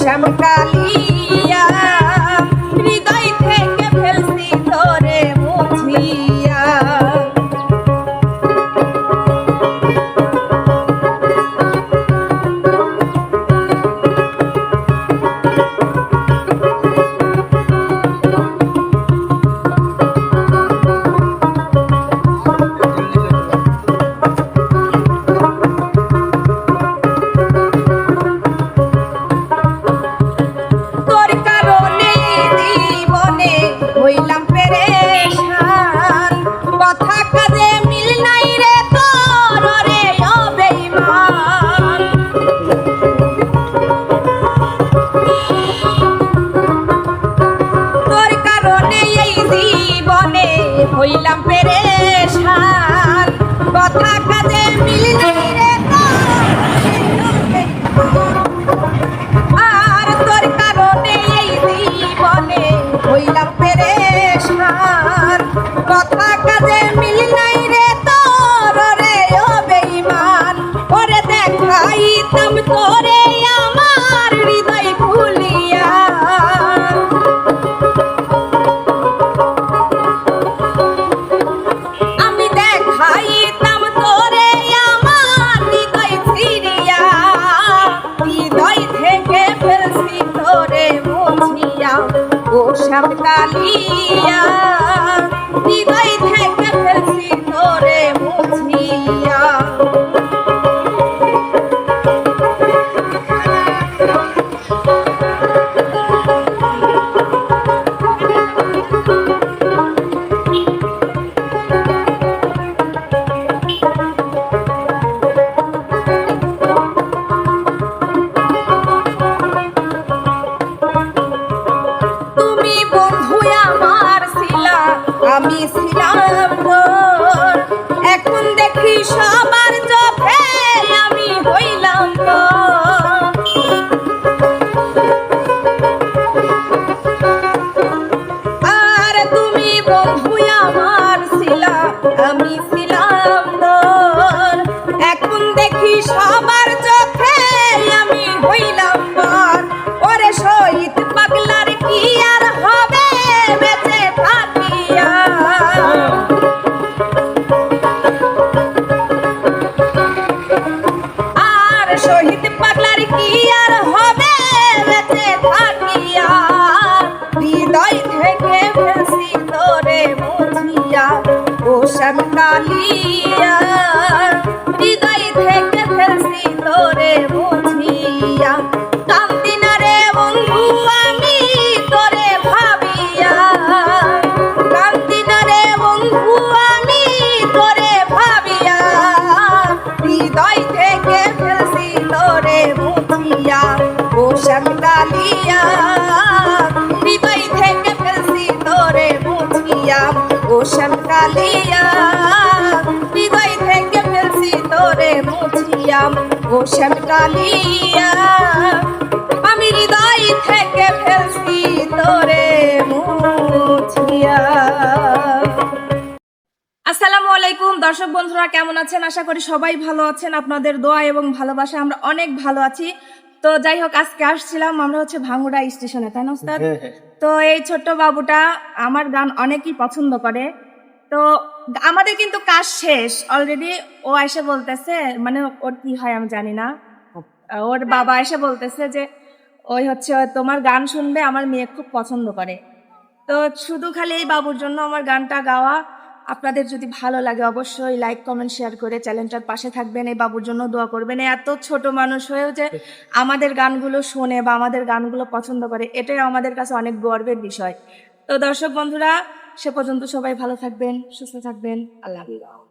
শ্যামকালিয়া হৃদয় থেকে ফেলছি তোরে মুছিয়া। হইলাম পেরেশান কথা কাজে মিল নাই রে তোর রে ও বেঈমান। তোর কারণে এই জীবনে হইলাম পেরেশান কথা কাজে মিল নাই রে আর তোর কারণে এই জীবনে হইলাম পেরেশান কথা কাজে মিল নাই রে তোর রে ও বেঈমান। ওরে দেখাইতাম তোরে আমার হৃদয় খুলিয়া আমি দেখাইতাম তোরে আমার হৃদয় ছিড়িয়া হৃদয় থেকে ফেলছি তোরে মুছিয়া। ও শ্যামকালিয়া হৃদয় থেকে ফেলছি তোরে মুছিয়া। আমি ছিলাম তোর এখন দেখি সবার চোখে আমি হইলাম তোর। আর তুমি বন্ধু আমার ছিলা আমি ছিলাম তোর এখন দেখি সবার চোখে আমি হইলাম তোর। ওরে শহীদ পাগলার কি আর হবে বেঁচে থাকিয়া আর শহীদ পাগলার কি আর হবে বেঁচে থাকিয়া হৃদয় থেকে ফেলছি তোরে মুছিয়া। ও শ্যামকালিয়া হৃদয় থেকে ফেলছি তোরে মুছিয়া। কান্দি না রে বন্ধু আমি তোরে ভাবিয়া কান্দি না রে বন্ধু আমি তোরে ভাবিয়া হৃদয় থেকে ফেলছি তোরে মুছিয়া। ও শ্যামকালিয়া হৃদয় থেকে ফেলছি তোরে মুছিয়া। ও শ্যামকালিয়া হৃদয় থেকে ফেলছি তোরে মুছিয়া। ও শ্যামকালিয়া আমি হৃদয় থেকে ফেলছি তোরে মুছিয়া। আসসালামু আলাইকুম দর্শক বন্ধুরা, কেমন আছেন? আশা করি সবাই ভালো আছেন। আপনাদের দোয়া এবং ভালোবাসা আমরা অনেক ভালো আছি। তো যাই হোক, আজকে আসছিলাম আমরা ভাঙ্গুড়া স্টেশনে, তাই না ওস্তাদ? তো এই ছোট্ট বাবুটা আমার গান অনেকেই পছন্দ করে। তো আমাদের কিন্তু কাজ শেষ অলরেডি। ও এসে বলতেছে, মানে ওর কি হয় আমি জানি না, ওর বাবা এসে বলতেছে যে ওই তোমার গান শুনবে, আমার মেয়ে খুব পছন্দ করে। তো শুধু খালি এই বাবুর জন্য আমার গানটা গাওয়া। আপনাদের যদি ভালো লাগে অবশ্যই লাইক কমেন্ট শেয়ার করে চ্যানেলটার পাশে থাকবেন, এই বাবুর জন্য দোয়া করবেন। এত ছোট মানুষ হয়েও যে আমাদের গানগুলো শোনে বা আমাদের গানগুলো পছন্দ করে, এটাই আমাদের কাছে অনেক গর্বের বিষয়। তো দর্শক বন্ধুরা, সে পর্যন্ত সবাই ভালো থাকবেন, সুস্থ থাকবেন। আল্লাহ হাফেজ।